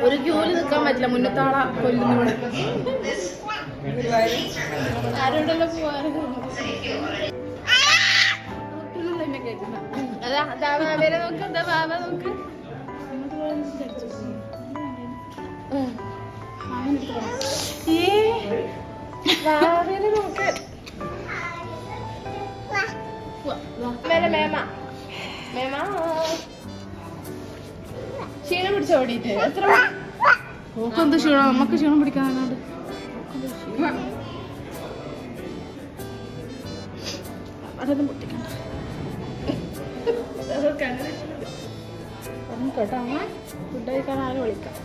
ഒരു ക്യൂല് നിൽക്കാൻ പറ്റില്ല, മുന്നത്താള കൊല്ലുന്നു. ആരോടെല്ലാം പോവാറ് അതാ ബാബേനെ നോക്ക്, എന്താ ബാബ നോക്ക്. ബാബേനെ നോക്ക്. മേമ മേമ ക്ഷീണം പിടിച്ച ഓടിയിട്ട് എത്ര ഓക്കെന്ത് ക്ഷീണം, നമുക്ക് ക്ഷീണം പിടിക്കാനാണ്. അതൊന്നും പൊട്ടിക്കണ്ട കേട്ടോ. അമ്മ ഫുഡ് കഴിക്കാൻ ആരും വിളിക്കാം.